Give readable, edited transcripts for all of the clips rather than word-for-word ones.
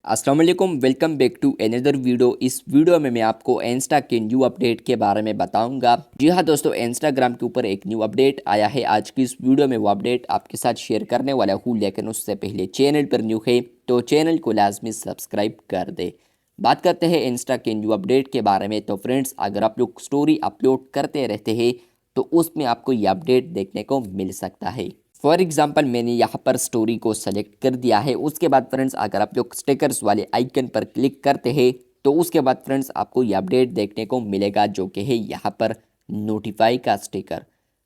अस्सलाम वालेकुम, welcome back to another video. इस वीडियो में मैं आपको इंस्टा के न्यू अपडेट के बारे में बताऊंगा। जी हाँ दोस्तों, इंस्टाग्राम के ऊपर एक न्यू अपडेट आया है। आज की इस वीडियो में वो अपडेट आपके साथ शेयर करने वाला हूँ, लेकिन उससे पहले चैनल पर न्यू है तो चैनल को लाजमी सब्सक्राइब कर दे। बात करते हैं इंस्टा के न्यू अपडेट के बारे में। तो फ्रेंड्स, अगर आप लोग स्टोरी अपलोड करते रहते हैं तो उसमें आपको ये अपडेट देखने को मिल सकता है। फॉर एग्जाम्पल, मैंने यहाँ पर स्टोरी को सेलेक्ट कर दिया है। उसके बाद फ्रेंड्स, अगर आप लोग स्टिकर्स वाले आइकन पर क्लिक करते हैं तो उसके बाद फ्रेंड्स आपको ये अपडेट देखने को मिलेगा, जो कि है यहाँ पर नोटिफाई का स्टिकर।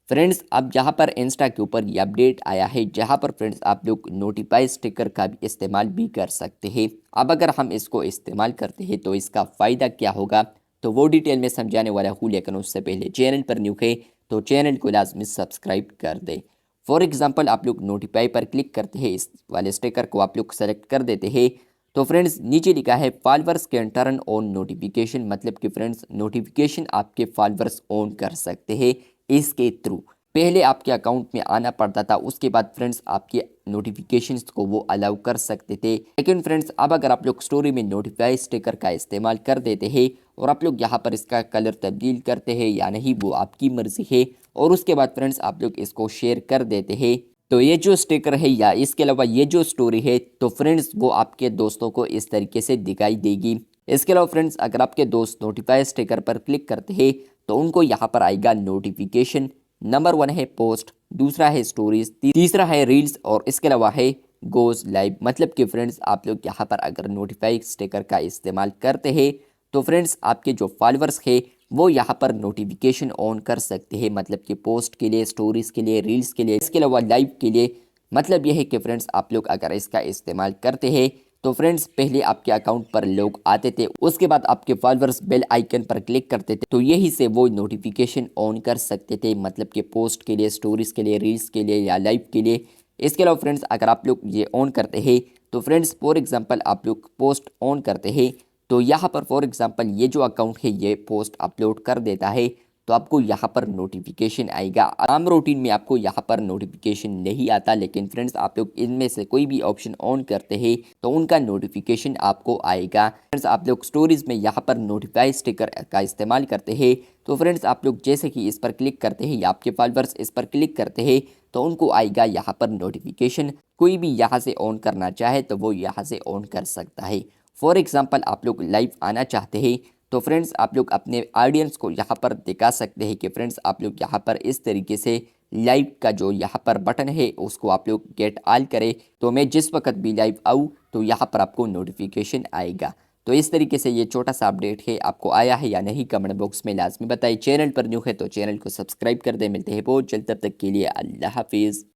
फ्रेंड्स, अब यहाँ पर इंस्टा के ऊपर ये अपडेट आया है, जहाँ पर फ्रेंड्स आप लोग नोटिफाई स्टिकर का भी इस्तेमाल भी कर सकते हैं। अब अगर हम इसको इस्तेमाल करते हैं तो इसका फ़ायदा क्या होगा, तो वो डिटेल में समझाने वाला हूँ, लेकिन उससे पहले चैनल पर न्यू है तो चैनल को लाजमी सब्सक्राइब कर दें। फॉर एग्जांपल, आप लोग नोटिफाई पर क्लिक करते हैं, इस वाले स्टिकर को आप लोग सेलेक्ट कर देते हैं तो फ्रेंड्स नीचे लिखा है followers can turn on notification, मतलब कि फ्रेंड्स नोटिफिकेशन आपके फॉलोअर्स ऑन कर सकते हैं इसके थ्रू। पहले आपके अकाउंट में आना पड़ता था, उसके बाद फ्रेंड्स आपके नोटिफिकेशंस को वो अलाउ कर सकते थे। लेकिन फ्रेंड्स, अब अगर आप लोग स्टोरी में नोटिफाई स्टिकर का इस्तेमाल कर देते हैं और आप लोग यहाँ पर इसका कलर तब्दील करते हैं या नहीं, वो आपकी मर्ज़ी है। और उसके बाद फ्रेंड्स आप लोग इसको शेयर कर देते हैं तो ये जो स्टिकर है या इसके अलावा ये जो स्टोरी है, तो फ्रेंड्स वो आपके दोस्तों को इस तरीके से दिखाई देगी। इसके अलावा फ्रेंड्स, अगर आपके दोस्त नोटिफाई स्टिकर पर क्लिक करते हैं तो उनको यहाँ पर आएगा नोटिफिकेशन। नंबर 1 है पोस्ट, दूसरा है स्टोरीज, तीसरा है रील्स और इसके अलावा है गोज लाइव। मतलब कि फ्रेंड्स आप लोग यहाँ पर अगर नोटिफाई स्टिकर का इस्तेमाल करते हैं तो फ्रेंड्स आपके जो फॉलोअर्स है वो यहाँ पर नोटिफिकेशन ऑन कर सकते हैं, मतलब कि पोस्ट के लिए, स्टोरीज के लिए, रील्स के लिए, इसके अलावा लाइव के लिए। मतलब यह है कि फ्रेंड्स आप लोग अगर इसका इस्तेमाल करते हैं तो फ्रेंड्स पहले आपके अकाउंट पर लोग आते थे, उसके बाद आपके फॉलोअर्स बेल आइकन पर क्लिक करते थे तो यही से वो नोटिफिकेशन ऑन कर सकते थे, मतलब कि पोस्ट के लिए, स्टोरीज के लिए, रील्स के लिए या लाइव के लिए। इसके अलावा फ्रेंड्स अगर आप लोग ये ऑन करते हैं तो फ्रेंड्स फॉर एग्जांपल आप लोग पोस्ट ऑन करते हैं तो यहाँ पर फॉर एग्जांपल ये जो अकाउंट है ये पोस्ट अपलोड कर देता है तो आपको यहाँ पर नोटिफिकेशन आएगा। आम रूटीन में आपको यहाँ पर नोटिफिकेशन नहीं आता, लेकिन फ्रेंड्स आप लोग इनमें से कोई भी ऑप्शन ऑन करते हैं तो उनका नोटिफिकेशन आपको आएगा। फ्रेंड्स आप लोग स्टोरीज में यहाँ पर नोटिफाई स्टिकर का इस्तेमाल करते हैं तो फ्रेंड्स आप लोग जैसे कि इस पर क्लिक करते हैं या आपके फॉलोअर्स इस पर क्लिक करते हैं तो उनको आएगा यहाँ पर नोटिफिकेशन। कोई भी यहाँ से ऑन करना चाहे तो वो यहाँ से ऑन कर सकता है। फॉर एग्जाम्पल, आप लोग लाइव आना चाहते हैं तो फ्रेंड्स आप लोग अपने ऑडियंस को यहाँ पर दिखा सकते हैं कि फ्रेंड्स आप लोग यहाँ पर इस तरीके से लाइव का जो यहाँ पर बटन है उसको आप लोग गेट ऑल करें तो मैं जिस वक्त भी लाइव आऊँ तो यहाँ पर आपको नोटिफिकेशन आएगा। तो इस तरीके से ये छोटा सा अपडेट है, आपको आया है या नहीं कमेंट बॉक्स में लाजमी बताइए। चैनल पर न्यू है तो चैनल को सब्सक्राइब कर दे। मिलते हैं बहुत जल्द, तब तक के लिए अल्लाह हाफिज़।